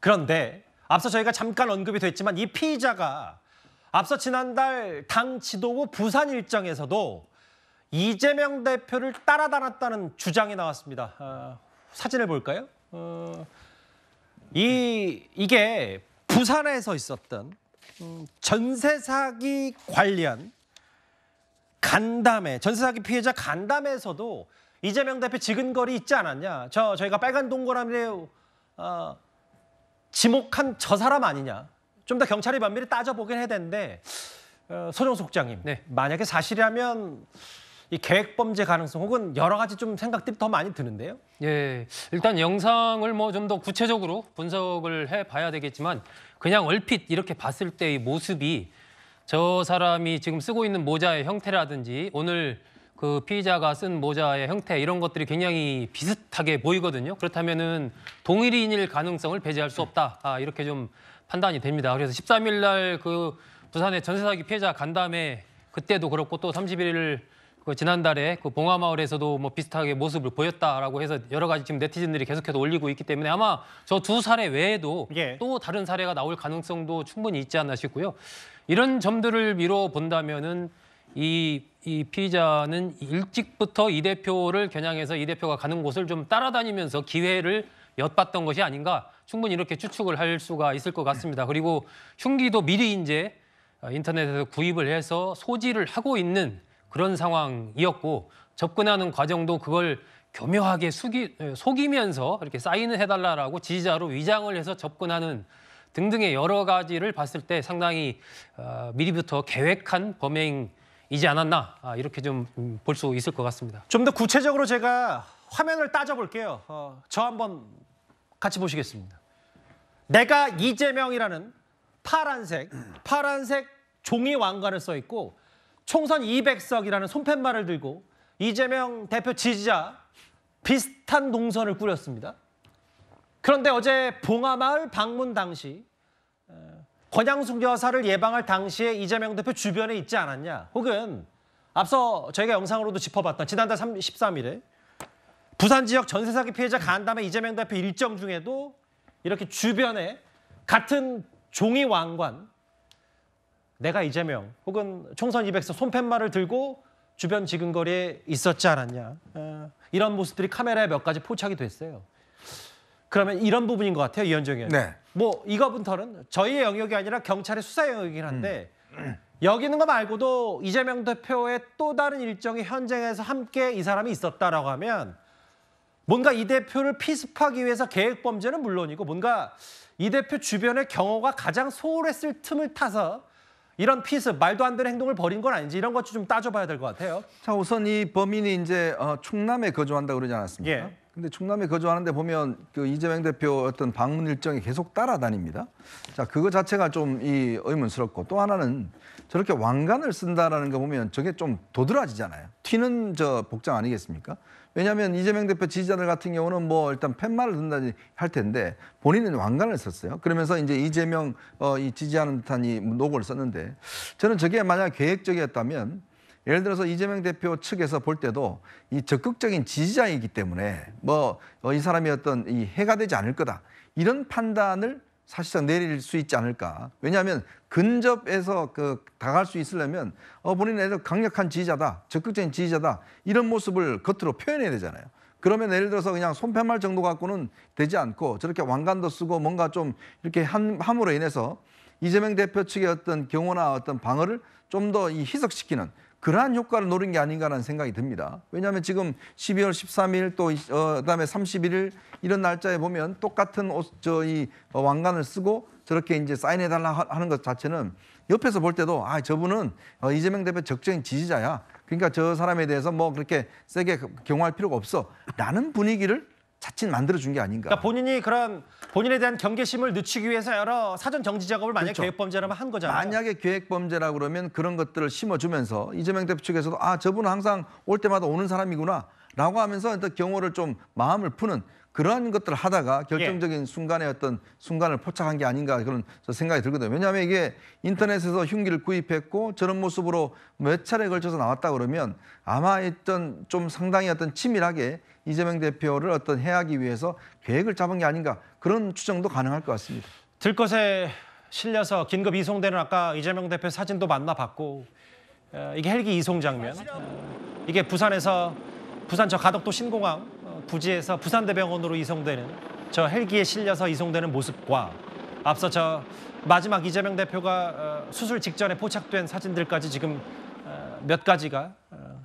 그런데 앞서 저희가 잠깐 언급이 됐지만 이 피의자가 앞서 지난달 당 지도부 부산 일정에서도 이재명 대표를 따라다녔다는 주장이 나왔습니다. 사진을 볼까요? 이게 부산에서 있었던 전세 사기 관련 간담회, 전세 사기 피해자 간담회에서도 이재명 대표 지근거리 있지 않았냐? 저희가 빨간 동그라미에 지목한 저 사람 아니냐? 좀 더 경찰이 면밀히 따져보긴 해야 되는데 손영 속장님, 네. 만약에 사실이라면 이 계획범죄 가능성 혹은 여러 가지 좀 생각들이 더 많이 드는데요. 예, 일단 영상을 뭐 좀 더 구체적으로 분석을 해봐야 되겠지만 그냥 얼핏 이렇게 봤을 때의 모습이 저 사람이 지금 쓰고 있는 모자의 형태라든지 오늘 그 피의자가 쓴 모자의 형태 이런 것들이 굉장히 비슷하게 보이거든요. 그렇다면은 동일인일 가능성을 배제할 수 없다. 이렇게 좀 판단이 됩니다. 그래서 13일 날 그 부산의 전세 사기 피해자 간담회 그때도 그렇고 또 31일 그 지난달에 그 봉화마을에서도 뭐 비슷하게 모습을 보였다라고 해서 여러 가지 지금 네티즌들이 계속해서 올리고 있기 때문에 아마 저 두 사례 외에도 또 다른 사례가 나올 가능성도 충분히 있지 않나 싶고요. 이런 점들을 미뤄 본다면은 이 피의자는 일찍부터 이 대표를 겨냥해서 이 대표가 가는 곳을 좀 따라다니면서 기회를 엿봤던 것이 아닌가 충분히 이렇게 추측을 할 수가 있을 것 같습니다. 그리고 흉기도 미리 이제 인터넷에서 구입을 해서 소지를 하고 있는 그런 상황이었고 접근하는 과정도 그걸 교묘하게 속이면서 이렇게 사인을 해달라고 지지자로 위장을 해서 접근하는 등등의 여러 가지를 봤을 때 상당히 미리부터 계획한 범행이지 않았나 이렇게 좀 볼 수 있을 것 같습니다. 좀 더 구체적으로 제가 화면을 따져볼게요. 저 한번 같이 보시겠습니다. 내가 이재명이라는 파란색 종이 왕관을 써 있고 총선 200석이라는 손팻말을 들고 이재명 대표 지지자 비슷한 동선을 꾸렸습니다. 그런데 어제 봉화마을 방문 당시 권양숙 여사를 예방할 당시에 이재명 대표 주변에 있지 않았냐? 혹은 앞서 저희가 영상으로도 짚어봤던 지난달 13일에 부산 지역 전세 사기 피해자 간담회 이재명 대표 일정 중에도 이렇게 주변에 같은 종이 왕관 내가 이재명 혹은 총선 200석 손팻말을 들고 주변 지근거리에 있었지 않았냐. 이런 모습들이 카메라에 몇 가지 포착이 됐어요. 그러면 이런 부분인 것 같아요, 이현정 의원님. 네. 뭐 이거부터는 저희의 영역이 아니라 경찰의 수사 영역이긴 한데 여기 있는 거 말고도 이재명 대표의 또 다른 일정이 현장에서 함께 이 사람이 있었다라고 하면 뭔가 이 대표를 피습하기 위해서 계획범죄는 물론이고 뭔가 이 대표 주변의 경호가 가장 소홀했을 틈을 타서 이런 피습, 말도 안 되는 행동을 벌인 건 아닌지 이런 것 좀 따져봐야 될 것 같아요. 자, 우선 이 범인이 이제 충남에 거주한다고 그러지 않았습니까? 예. 근데 충남에 거주하는데 보면 그 이재명 대표 어떤 방문 일정이 계속 따라다닙니다. 자, 그거 자체가 좀 이 의문스럽고 또 하나는 저렇게 왕관을 쓴다라는 거 보면 저게 좀 도드라지잖아요. 튀는 저 복장 아니겠습니까? 왜냐하면 이재명 대표 지지자들 같은 경우는 뭐 일단 팻말을 든다든지 할 텐데 본인은 왕관을 썼어요. 그러면서 이제 이재명 이 지지하는 듯한 이 로고를 썼는데 저는 저게 만약 계획적이었다면 예를 들어서 이재명 대표 측에서 볼 때도 이 적극적인 지지자이기 때문에 뭐 이 사람이 어떤 이 해가 되지 않을 거다 이런 판단을 사실상 내릴 수 있지 않을까. 왜냐하면 근접해서 다가갈 수 있으려면 본인은 강력한 지지자다, 적극적인 지지자다 이런 모습을 겉으로 표현해야 되잖아요. 그러면 예를 들어서 그냥 손팻말 정도 갖고는 되지 않고 저렇게 왕관도 쓰고 뭔가 좀 이렇게 함으로 인해서 이재명 대표 측의 어떤 경호나 어떤 방어를 좀 더 희석시키는 그러한 효과를 노린 게 아닌가라는 생각이 듭니다. 왜냐하면 지금 12월 13일 또 그다음에 31일 이런 날짜에 보면 똑같은 이 왕관을 쓰고 저렇게 이제 사인해달라 하는 것 자체는 옆에서 볼 때도 저분은 이재명 대표 적극적인 지지자야. 그러니까 저 사람에 대해서 뭐 그렇게 세게 경호할 필요가 없어라는 분위기를 자칫 만들어준 게 아닌가. 그러니까 본인이 그런 본인에 대한 경계심을 늦추기 위해서 여러 사전 정지 작업을 만약 그렇죠. 계획범죄라면 한 거잖아요. 만약에 계획범죄라고 그러면 그런 것들을 심어주면서 이재명 대표 측에서도 저분은 항상 올 때마다 오는 사람이구나 라고 하면서 경호를 좀 마음을 푸는 그런 것들을 하다가 결정적인 순간에 어떤 순간을 포착한 게 아닌가 그런 생각이 들거든요. 왜냐하면 이게 인터넷에서 흉기를 구입했고 저런 모습으로 몇 차례에 걸쳐서 나왔다 그러면 아마 좀 상당히 어떤 치밀하게 이재명 대표를 어떤 해하기 위해서 계획을 잡은 게 아닌가 그런 추정도 가능할 것 같습니다. 들것에 실려서 긴급 이송되는 아까 이재명 대표 사진도 만나봤고 이게 헬기 이송 장면. 이게 부산에서 부산 저 가덕도 신공항 부지에서 부산대병원으로 이송되는 저 헬기에 실려서 이송되는 모습과 앞서 저 마지막 이재명 대표가 수술 직전에 포착된 사진들까지 지금 몇 가지가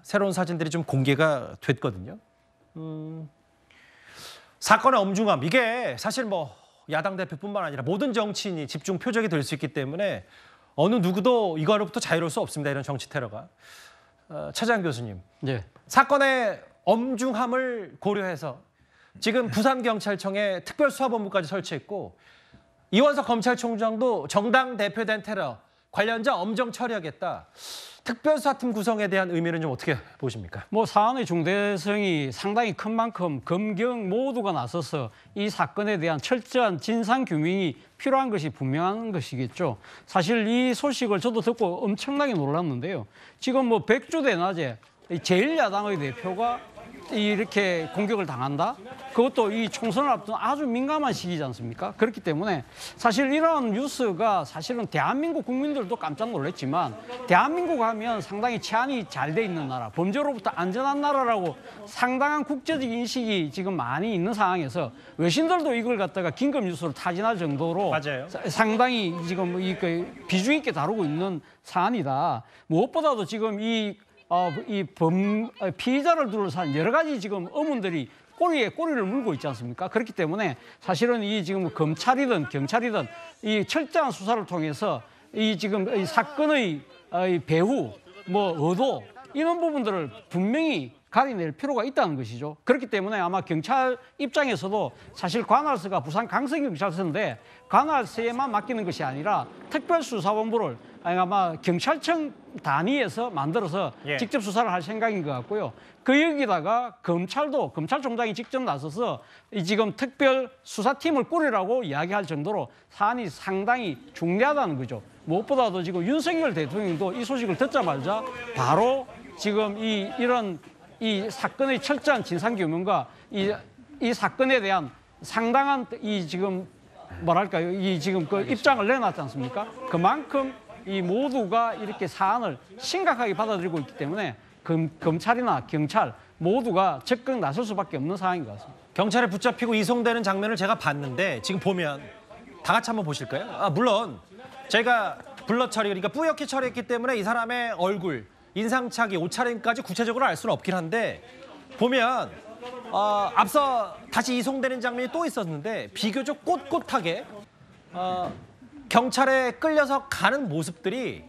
새로운 사진들이 좀 공개가 됐거든요. 사건의 엄중함 이게 사실 뭐 야당 대표뿐만 아니라 모든 정치인이 집중 표적이 될 수 있기 때문에 어느 누구도 이거로부터 자유로울 수 없습니다. 이런 정치 테러가. 차장 교수님, 네. 사건의 엄중함을 고려해서 지금 부산경찰청에 특별수사본부까지 설치했고 이원석 검찰총장도 정당 대표된 테러 관련자 엄정 처리하겠다. 특별수사팀 구성에 대한 의미는 좀 어떻게 보십니까? 뭐 사안의 중대성이 상당히 큰 만큼 검경 모두가 나서서 이 사건에 대한 철저한 진상 규명이 필요한 것이 분명한 것이겠죠. 사실 이 소식을 저도 듣고 엄청나게 놀랐는데요. 지금 뭐 백주대낮에 제1야당의 대표가 이렇게 공격을 당한다? 그것도 이 총선을 앞둔 아주 민감한 시기지 않습니까? 그렇기 때문에 사실 이런 뉴스가 사실은 대한민국 국민들도 깜짝 놀랐지만 대한민국 하면 상당히 치안이 잘 돼 있는 나라, 범죄로부터 안전한 나라라고 상당한 국제적 인식이 지금 많이 있는 상황에서 외신들도 이걸 갖다가 긴급 뉴스로 타진할 정도로 맞아요. 상당히 지금 비중 있게 다루고 있는 사안이다. 무엇보다도 지금 피의자를 둘러싼 여러 가지 지금 의문들이 꼬리에 꼬리를 물고 있지 않습니까? 그렇기 때문에 사실은 이 지금 검찰이든 경찰이든 이 철저한 수사를 통해서 이 지금 이 사건의 배후, 뭐 의도 이런 부분들을 분명히 가려낼 필요가 있다는 것이죠. 그렇기 때문에 아마 경찰 입장에서도 사실 관할서가 부산 강서경찰서인데 관할서에만 맡기는 것이 아니라 특별수사본부를 아마 경찰청 단위에서 만들어서 직접 수사를 할 생각인 것 같고요. 그 여기다가 검찰도 검찰총장이 직접 나서서 이 지금 특별수사팀을 꾸리라고 이야기할 정도로 사안이 상당히 중대하다는 거죠. 무엇보다도 지금 윤석열 대통령도 이 소식을 듣자마자 바로 지금 이런 사건의 철저한 진상규명과 이 사건에 대한 상당한 지금 뭐랄까요, 지금 그 입장을 내놨지 않습니까? 그만큼 이 모두가 이렇게 사안을 심각하게 받아들이고 있기 때문에 검찰이나 경찰 모두가 적극 나설 수밖에 없는 상황인 것 같습니다. 경찰에 붙잡히고 이송되는 장면을 제가 봤는데 지금 보면 다 같이 한번 보실까요? 물론 제가 블러 처리, 그러니까 뿌옇게 처리했기 때문에 이 사람의 얼굴, 인상착의, 옷차림까지 구체적으로 알 수는 없긴 한데 보면 앞서 다시 이송되는 장면이 또 있었는데 비교적 꼿꼿하게 경찰에 끌려서 가는 모습들이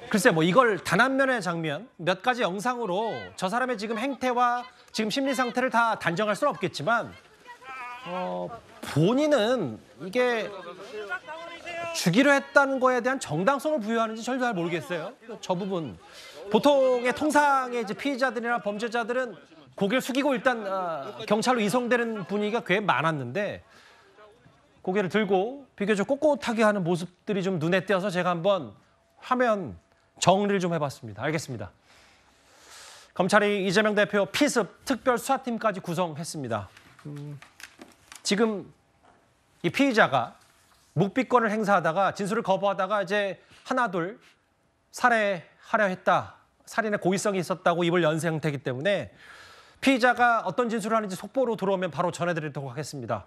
글쎄 뭐 이걸 단 한 면의 장면, 몇 가지 영상으로 저 사람의 지금 행태와 지금 심리 상태를 다 단정할 수는 없겠지만 본인은 이게 주기로 했다는 거에 대한 정당성을 부여하는지 저도 잘 모르겠어요. 저 부분 보통의 통상의 이제 피의자들이나 범죄자들은 고개를 숙이고 일단 경찰로 이송되는 분위기가 꽤 많았는데 고개를 들고 비교적 꼿꼿하게 하는 모습들이 좀 눈에 띄어서 제가 한번 화면 정리를 좀 해봤습니다. 알겠습니다. 검찰이 이재명 대표 피습 특별수사팀까지 구성했습니다. 지금 이 피의자가 묵비권을 행사하다가 진술을 거부하다가 이제 하나둘 살해하려 했다. 살인의 고의성이 있었다고 입을 연 상태이기 때문에 피의자가 어떤 진술을 하는지 속보로 들어오면 바로 전해드리도록 하겠습니다.